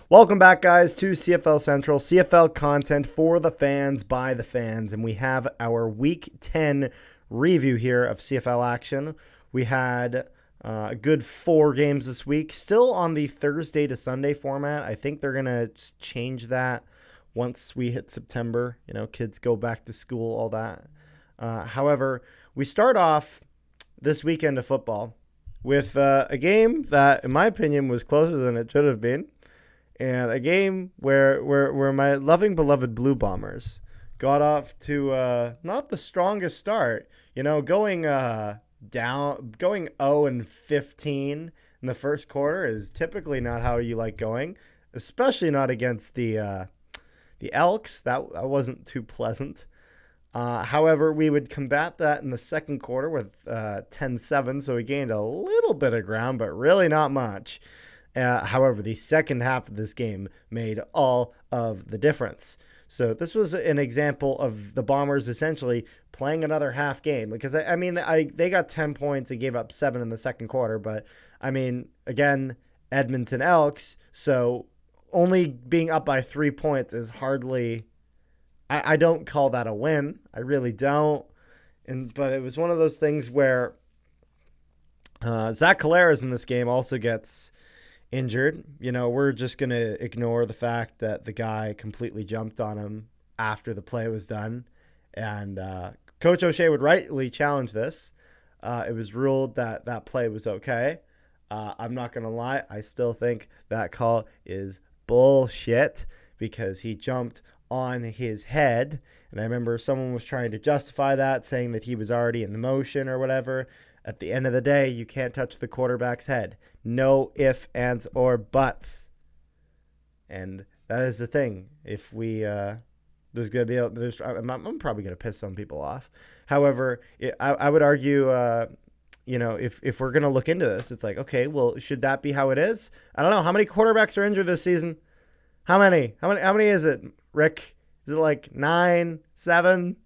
Welcome back, guys, to CFL Central, CFL content for the fans, by the fans. And we have our Week 10 review here of CFL action. We had a good 4 games this week, still on the Thursday to Sunday format. I think they're going to change that once we hit September. You know, kids go back to school, all that. However, we start off this weekend of football with a game that, in my opinion, was closer than it should have been. And a game where my loving beloved Blue Bombers got off to not the strongest start. You know, going 0-15 in the first quarter is typically not how you like going, especially not against the Elks. That wasn't too pleasant. However, we would combat that in the second quarter with 10-7, so we gained a little bit of ground, but really not much. However, the second half of this game made all of the difference. So this was an example of the Bombers essentially playing another half game. Because, they got 10 points and gave up 7 in the second quarter. But, again, Edmonton Elks. So only being up by 3 points is hardly... I don't call that a win. I really don't. But it was one of those things where Zach Collaros in this game also gets... injured. You know, we're just going to ignore the fact that the guy completely jumped on him after the play was done. And Coach O'Shea would rightly challenge this. It was ruled that that play was okay. I'm not going to lie. I still think that call is bullshit because he jumped on his head. And I remember someone was trying to justify that, saying that he was already in the motion or whatever. At the end of the day, you can't touch the quarterback's head. No ifs, ands, or buts. And that is the thing. If we, there's going to be, I'm probably going to piss some people off. However, I would argue, if we're going to look into this, it's like, okay, well, should that be how it is? I don't know. How many quarterbacks are injured this season? How many is it, Rick? Is it like 9, 7?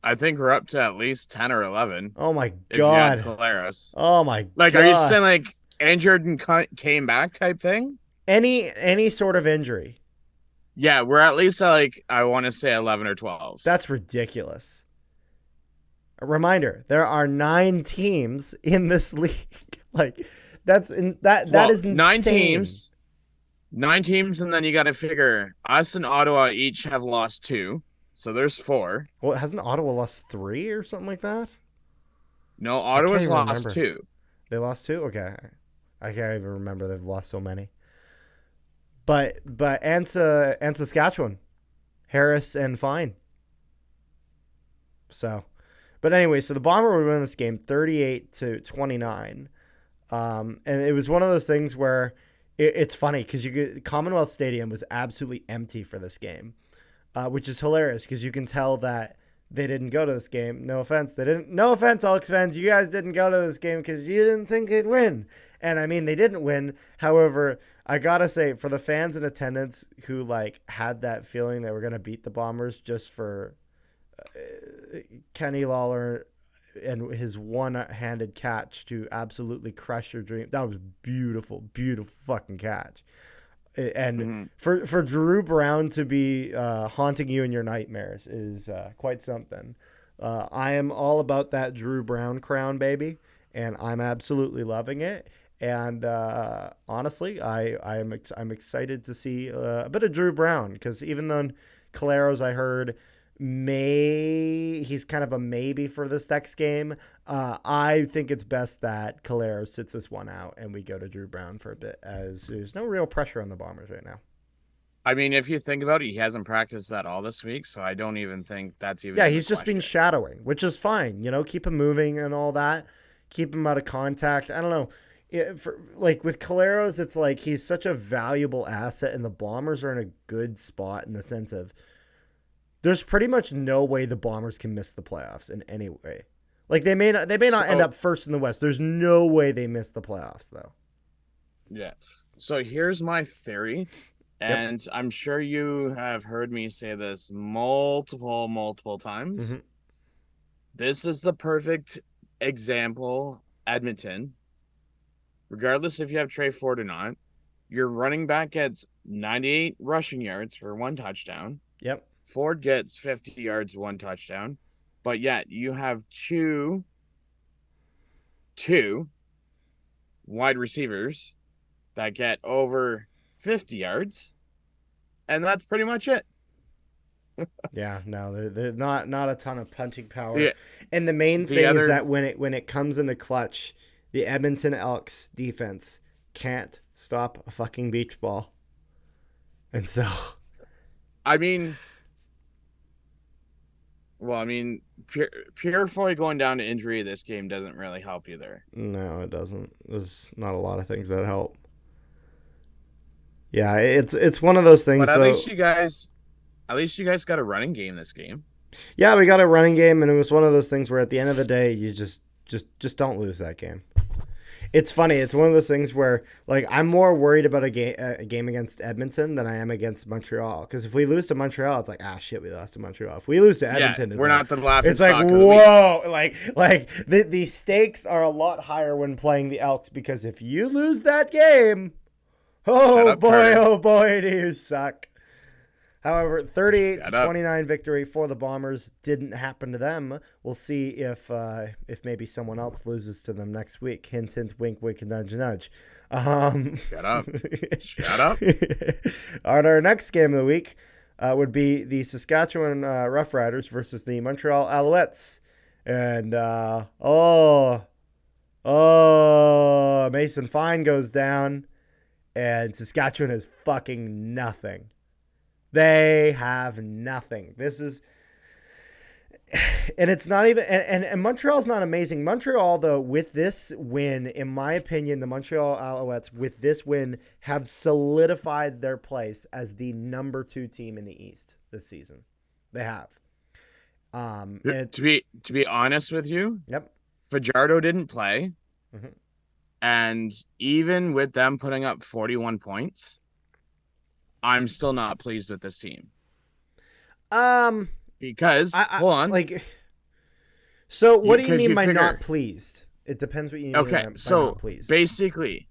I think we're up to at least 10 or 11 Oh my if you add God. Polaris. Oh my Like, are you God. saying like injured and came back type thing? Any sort of injury. Yeah, we're at least at like, I want to say 11 or 12. That's ridiculous. A reminder, there are 9 teams in this league. Like that is insane. 9 teams. 9 teams, and then you got to figure us and Ottawa each have lost 2. So there's 4. Well, hasn't Ottawa lost 3 or something like that? No, I can't Ottawa's even lost remember. 2. They lost 2? Okay. I can't even remember. They've lost so many. But and Saskatchewan, Harris and Fine. So, but anyway, so the Bomber would win this game 38-29. And it was one of those things where it's funny because Commonwealth Stadium was absolutely empty for this game, which is hilarious because you can tell that they didn't go to this game. No offense. They didn't. No offense, Elks fans. You guys didn't go to this game because you didn't think they'd win. And they didn't win. However, I gotta say, for the fans in attendance who had that feeling they were gonna beat the Bombers just for Kenny Lawler and his one-handed catch to absolutely crush your dream. That was beautiful, beautiful fucking catch. And for Drew Brown to be haunting you in your nightmares is quite something. I am all about that Drew Brown crown, baby, and I'm absolutely loving it. And honestly, I'm excited to see a bit of Drew Brown because even though Collaros, I heard, he's kind of a maybe for this next game. I think it's best that Collaros sits this one out and we go to Drew Brown for a bit, as there's no real pressure on the Bombers right now. I mean, if you think about it, he hasn't practiced at all this week, so I don't even think that's even Yeah, in the he's just been question. shadowing, which is fine. You know, keep him moving and all that. Keep him out of contact. I don't know. With Collaros, it's like he's such a valuable asset, and the Bombers are in a good spot in the sense of there's pretty much no way the Bombers can miss the playoffs in any way. Like they may not end up first in the West. There's no way they miss the playoffs though. Yeah. So here's my theory, Yep. and I'm sure you have heard me say this multiple times. Mm-hmm. This is the perfect example, Edmonton. Regardless if you have Trey Ford or not, Your running back gets 98 rushing yards for 1 touchdown. Yep. Ford gets 50 yards, 1 touchdown. But yet you have two wide receivers that get over 50 yards, and that's pretty much it. Yeah, no, they're not a ton of punching power. The And the main the thing is other that when it comes into clutch, the Edmonton Elks defense can't stop a fucking beach ball. And so I mean, Purefoy going down to injury this game doesn't really help you there. no, it doesn't. There's not a lot of things that help. Yeah, it's one of those things But at though. least you guys got a running game this game. Yeah, we got a running game, and it was one of those things where at the end of the day, you just don't lose that game. It's funny. It's one of those things where like I'm more worried about a game against Edmonton than I am against Montreal. Because if we lose to Montreal, it's like shit, we lost to Montreal. If we lose to Edmonton, We're not the laughing it's like stock of the whoa, like the stakes are a lot higher when playing the Elks because if you lose that game, oh boy, do you suck. However, 38-29 victory for the Bombers didn't happen to them. We'll see if maybe someone else loses to them next week. Hint, hint, wink, wink, nudge, nudge. Shut up. Shut up. Our next game of the week would be the Saskatchewan Roughriders versus the Montreal Alouettes. And, Mason Fine goes down, and Saskatchewan has fucking nothing. They have nothing. This is, and it's not even, and Montreal's not amazing. Montreal, though, with this win, in my opinion, the Montreal Alouettes, with this win, have solidified their place as the number 2 team in the East this season. They have. To be honest with you, Yep. Fajardo didn't play, Mm-hmm. and even with them putting up 41 points, I'm still not pleased with this team. Because hold on. So what do you mean by not pleased? It depends what you mean by not pleased. Basically,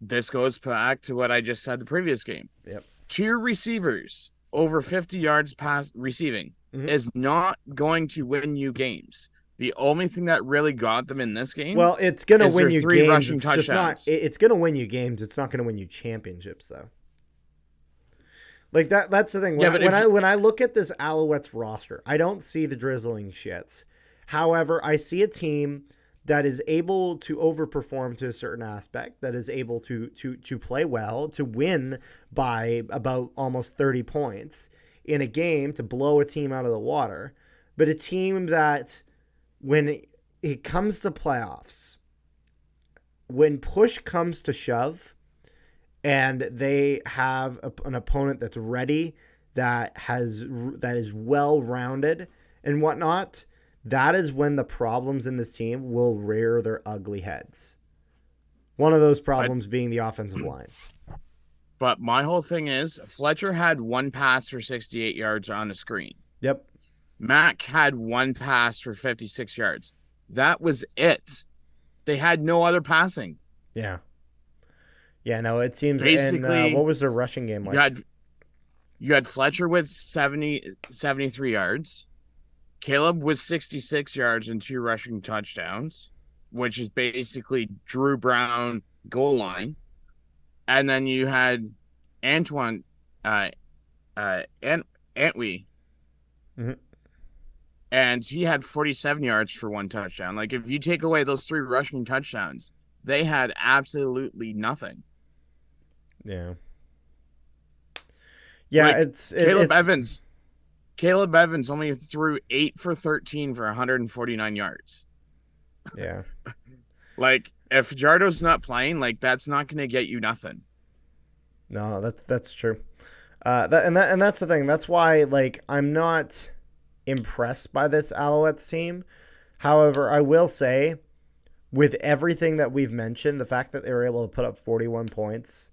this goes back to what I just said the previous game. Yep. 2 receivers over 50 yards pass receiving is not going to win you games. The only thing that really got them in this game, well, it's going to win you 3 games. rushing It's touchdowns. just not. It's going to win you games. It's not going to win you championships, though. Like that's the thing. When I look at this Alouettes roster, I don't see the drizzling shits. However, I see a team that is able to overperform to a certain aspect, that is able to play well, to win by about almost 30 points in a game, to blow a team out of the water. But a team that, when it comes to playoffs, when push comes to shove, and they have an opponent that's ready, that is well-rounded and whatnot, that is when the problems in this team will rear their ugly heads. One of those problems being the offensive line. But my whole thing is, Fletcher had 1 pass for 68 yards on a screen. Yep. Mac had 1 pass for 56 yards. That was it. They had no other passing. Yeah. Yeah, no, it seems. Basically, and what was their rushing game like? You had Fletcher with 73 yards. Caleb was 66 yards and 2 rushing touchdowns, which is basically Drew Brown goal line. And then you had Antoine Antwi. Mm-hmm. And he had 47 yards for 1 touchdown. Like, if you take away those 3 rushing touchdowns, they had absolutely nothing. Yeah. Yeah, like, it's Caleb Evans only threw 8 for 13 for 149 yards. Yeah. Like, if Fajardo's not playing, like, that's not going to get you nothing. No, that's true. That's the thing. That's why, like, I'm not impressed by this Alouettes team. However, I will say, with everything that we've mentioned, the fact that they were able to put up 41 points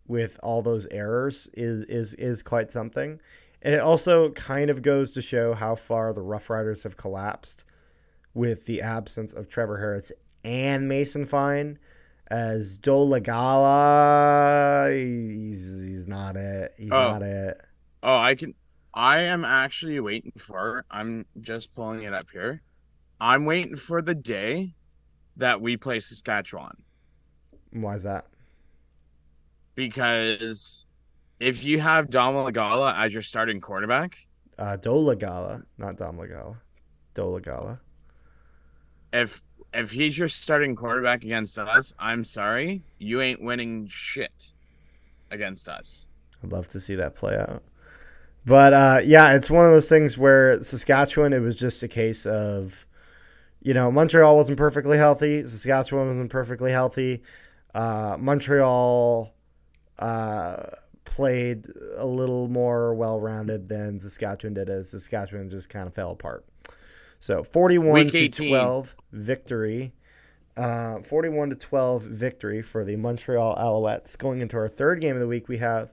with all those errors is quite something. And it also kind of goes to show how far the Rough Riders have collapsed with the absence of Trevor Harris and Mason Fine, as Dolagala. He's not it. He's Oh, not it. oh, I am actually waiting for. I'm just pulling it up here. I'm waiting for the day that we play Saskatchewan Why is that? because if you have Dom Lagala as your starting quarterback, Dolagala, not Domlagala. Dolagala. if if he's your starting quarterback against us, I'm sorry, you ain't winning shit against us. I'd love to see that play out. But yeah, it's one of those things where Saskatchewan, it was just a case of, Montreal wasn't perfectly healthy. Saskatchewan wasn't perfectly healthy. Montreal uh, played a little more well-rounded than Saskatchewan did, as Saskatchewan just kind of fell apart. So 41 Week to 18. 12 victory. 41 to 12 victory for the Montreal Alouettes. Going into our third game of the week, we have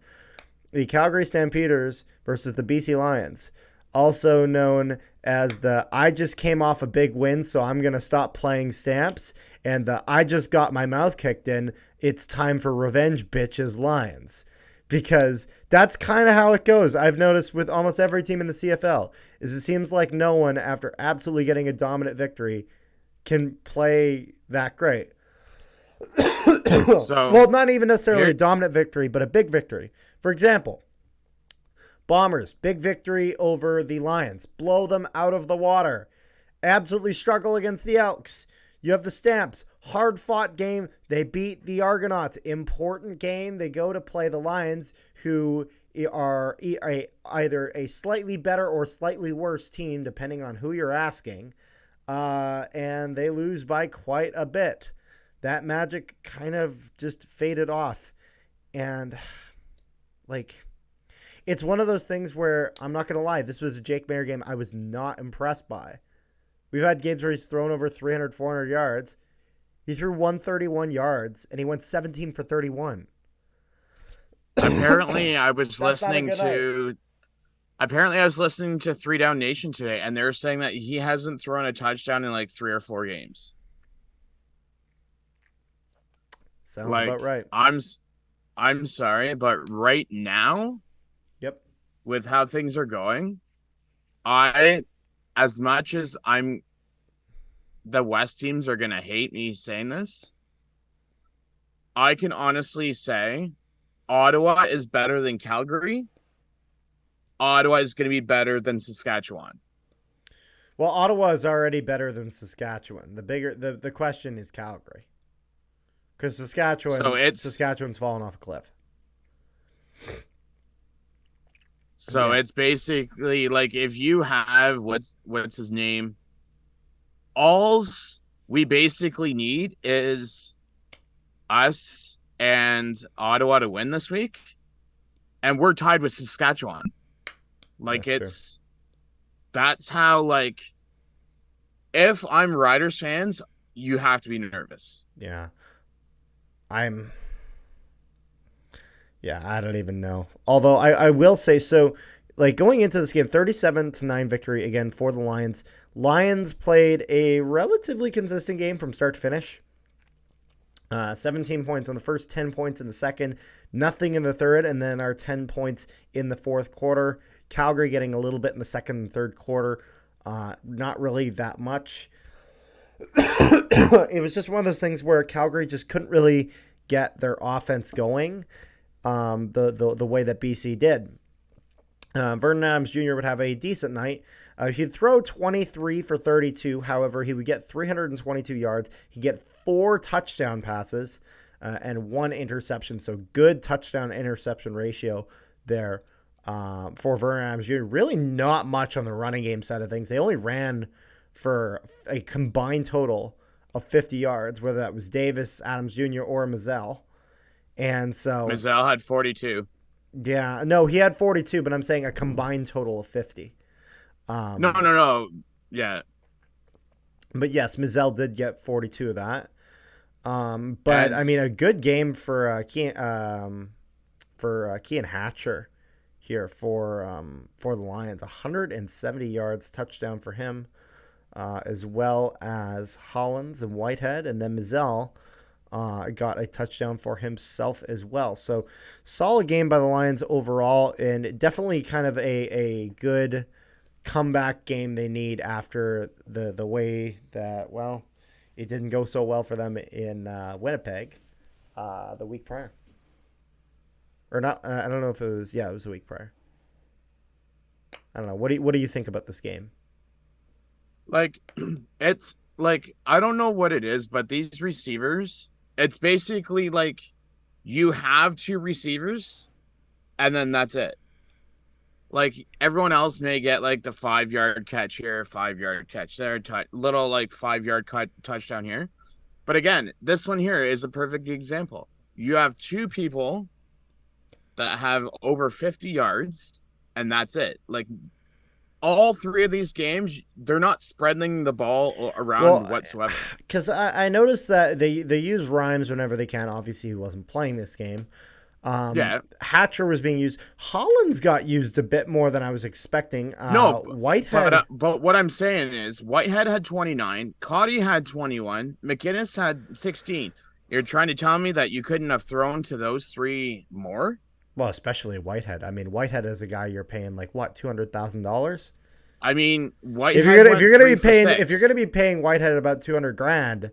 the Calgary Stampeders versus the BC Lions, also known as the I just came off a big win, so I'm going to stop playing Stamps, and the I just got my mouth kicked in, it's time for revenge, bitches, Lions. Because that's kind of how it goes. I've noticed with almost every team in the CFL, is it seems like no one, after absolutely getting a dominant victory, can play that great. So Well, not even necessarily a here, dominant victory, but a big victory. For example, Bombers, big victory over the Lions. Blow them out of the water. Absolutely struggle against the Elks. You have the Stamps. Hard fought game. They beat the Argonauts. Important game. They go to play the Lions, who are either a slightly better or slightly worse team, depending on who you're asking. And they lose by quite a bit. That magic kind of just faded off. And, like, it's one of those things where I'm not going to lie. This was a Jake Maier game I was not impressed by. We've had games where he's thrown over 300, 400 yards. He threw 131 yards, and he went 17 for 31. apparently I was That's not a listening good night. to apparently I was listening to Three Down Nation today, and they were saying that he hasn't thrown a touchdown in like 3 or 4 games. Sounds about Like right. I'm sorry, but right now Yep. with how things are going, I as much as I'm the West teams are gonna hate me saying this, I can honestly say Ottawa is better than Calgary. Ottawa is going to be better than Saskatchewan. Well, Ottawa is already better than Saskatchewan. The question is Calgary, because So it's Saskatchewan's fallen off a cliff. so Yeah. it's basically like if you have what's his name, alls we basically need is us and Ottawa to win this week, and we're tied with Saskatchewan. Like That's true. that's how like if I'm Riders fans, you have to be nervous. Yeah. I'm Yeah, I don't even know. Although I will say so, like going into this game, 37-9 victory again for the Lions. Lions played a relatively consistent game from start to finish. 17 points on the first, 10 points in the second, nothing in the third, and then our 10 points in the fourth quarter. Calgary getting a little bit in the second and third quarter. Not really that much. It was just one of those things where Calgary just couldn't really get their offense going the way that BC did. Vernon Adams Jr. would have a decent night. He'd throw 23 for 32. However, he would get 322 yards. He'd get 4 touchdown passes and 1 interception. So good touchdown interception ratio there for Vernon Adams Jr. Really not much on the running game side of things. They only ran for a combined total of 50 yards, whether that was Davis, Adams Jr., or Mazzell. And so, Mazzell had 42. yeah, no, he had 42, but I'm saying a combined total of 50. No, Um, no, no. Yeah. but yes, Mazzell did get 42 of that. But And I mean, a good game for Kean Hatcher here for the Lions. 170 yards, touchdown for him, as well as Hollins and Whitehead, and then Mazzell got a touchdown for himself as well. So solid game by the Lions overall, and definitely kind of a good comeback game they need after the way that, well, it didn't go so well for them in Winnipeg the week prior. Or not, I don't know if it was, yeah, it was a week prior. I don't know. What do you think about this game? Like, it's like, I don't know what it is, but these receivers, it's basically like you have two receivers and then that's it. Like everyone else may get like the 5 yard catch here, 5 yard catch there, little like 5 yard cut touchdown here. But again, this one here is a perfect example. You have two people that have over 50 yards, and that's it. Like all three of these games, they're not spreading the ball around whatsoever. Because I noticed that they use Rhymes whenever they can. Obviously, he wasn't playing this game. Yeah. Hatcher was being used. Hollins got used a bit more than I was expecting. No, Whitehead. but what I'm saying is Whitehead had 29, Cotty had 21, McInnes had 16. You're trying to tell me that you couldn't have thrown to those three more? Well, especially Whitehead. I mean, Whitehead is a guy you're paying like what, $200,000? I mean, Whitehead if you're gonna be paying Whitehead about $200,000,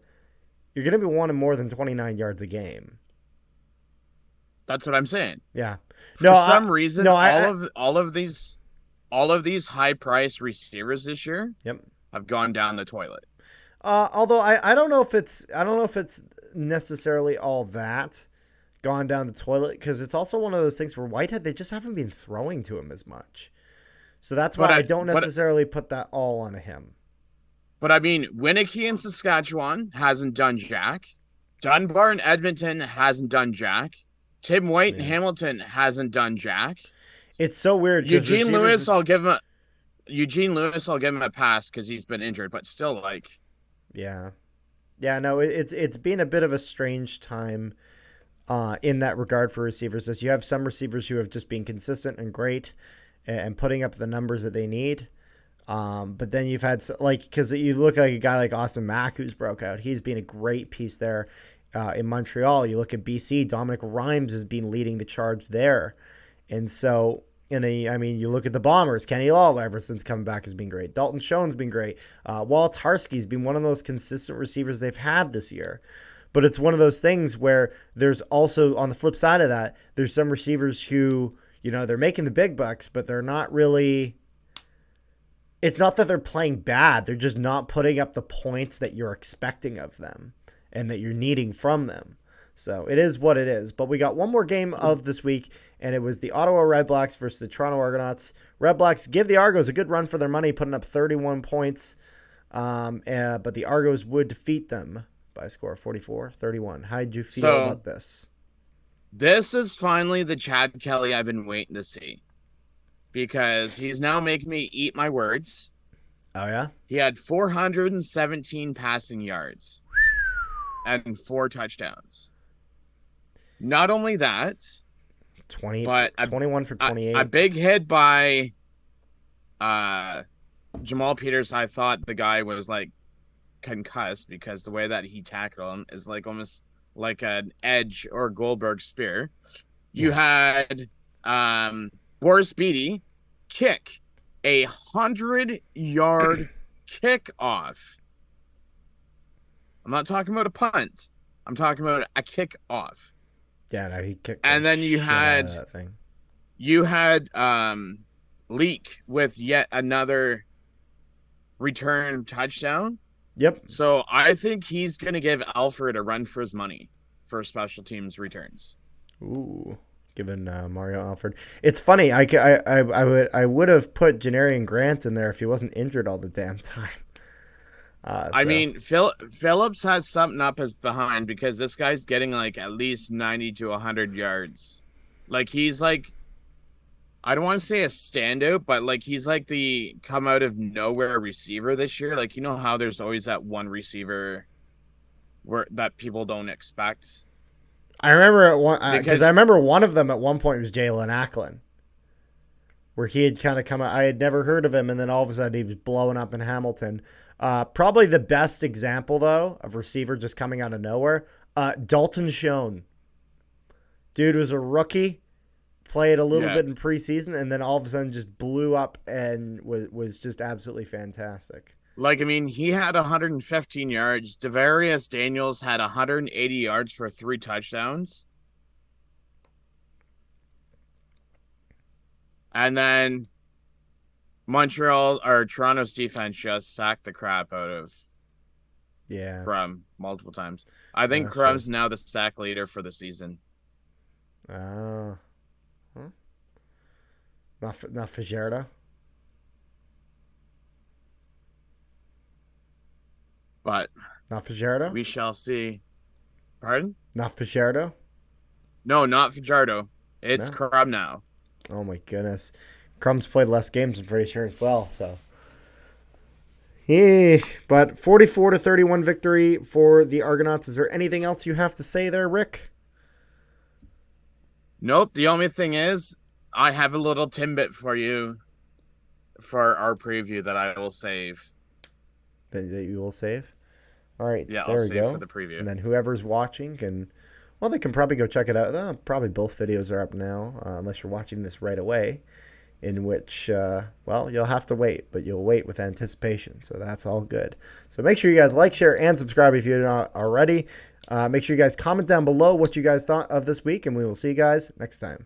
you're gonna be wanting more than 29 yards a game. That's what I'm saying. Yeah. For some reason, all of these high priced receivers this year have gone down the toilet. Although I don't know if it's necessarily all that gone down the toilet, because it's also one of those things where Whitehead, they just haven't been throwing to him as much. So that's why I don't necessarily put that all on him. But I mean, Winnicky in Saskatchewan hasn't done jack. Dunbar in Edmonton hasn't done jack. Tim White in Hamilton hasn't done jack. It's so weird. Eugene Lewis, I'll give him a pass because he's been injured, but still, like, yeah, no, it's been a bit of a strange time in that regard for receivers, as you have some receivers who have just been consistent and great and putting up the numbers that they need. But then you've had, like, because you look like a guy like Austin Mack who's broke out. He's been a great piece there in Montreal. You look at BC, Dominic Rhymes has been leading the charge there. And so, and then, I mean, you look at the Bombers. Kenny Lawler, ever since coming back, has been great. Dalton Schoen's been great. Walt Harsky's been one of those consistent receivers they've had this year. But it's one of those things where there's also, on the flip side of that, there's some receivers who, you know, they're making the big bucks, but they're not really, it's not that they're playing bad. They're just not putting up the points that you're expecting of them and that you're needing from them. So it is what it is. But we got one more game of this week, and it was the Ottawa Redblacks versus the Toronto Argonauts. Redblacks give the Argos a good run for their money, putting up 31 points. But the Argos would defeat them by a score of 44-31. How did you feel about this? This is finally the Chad Kelly I've been waiting to see, because he's now making me eat my words. Oh, yeah? He had 417 passing yards and 4 touchdowns. Not only that, 21 for 28. A big hit by Jamal Peters. I thought the guy was like concussed because the way that he tackled him is like almost like an Edge or Goldberg spear. You had Boris Beatty kick 100-yard kickoff. I'm not talking about a punt. I'm talking about a kickoff. Yeah, no, he kicked. And then you had Leak with yet another return touchdown. Yep. So I think he's going to give Alfred a run for his money for special teams returns. Ooh, given Mario Alfred. It's funny. I would have put Janarian Grant in there if he wasn't injured all the damn time. I mean, Phillips has something up his behind, because this guy's getting like at least 90 to 100 yards. Like, he's like, I don't want to say a standout, but like he's like the come out of nowhere receiver this year. Like, you know how there's always that one receiver that people don't expect. I remember because I remember one of them at one point was Jalen Acklin, where he had kind of come out. I had never heard of him, and then all of a sudden he was blowing up in Hamilton. Probably the best example, though, of receiver just coming out of nowhere, Dalton Schoen. Dude was a rookie, played a little Yeah. bit in preseason, and then all of a sudden just blew up and was just absolutely fantastic. Like, I mean, he had 115 yards. Devarius Daniels had 180 yards for 3 touchdowns. And then Montreal or Toronto's defense just sacked the crap out of Yeah, Crum multiple times. I think that's true. Crum's now the sack leader for the season. Huh? Not Fajardo. But Not Fajardo. we shall see. Pardon? Not Fajardo. No, not Fajardo. It's No. Crum now. Oh my goodness. Crumb's played less games, I'm pretty sure as well. So, yeah. But 44-31 victory for the Argonauts. Is there anything else you have to say there, Rick? Nope. The only thing is, I have a little tidbit for you for our preview that I will save. That you will save. All right, Yeah, there I'll we save for go. the preview. And then whoever's watching can, well, they can probably go check it out. Probably both videos are up now, unless you're watching this right away. In which, well, you'll have to wait, but you'll wait with anticipation. So that's all good. So make sure you guys like, share, and subscribe if you're not already. Make sure you guys comment down below what you guys thought of this week, and we will see you guys next time.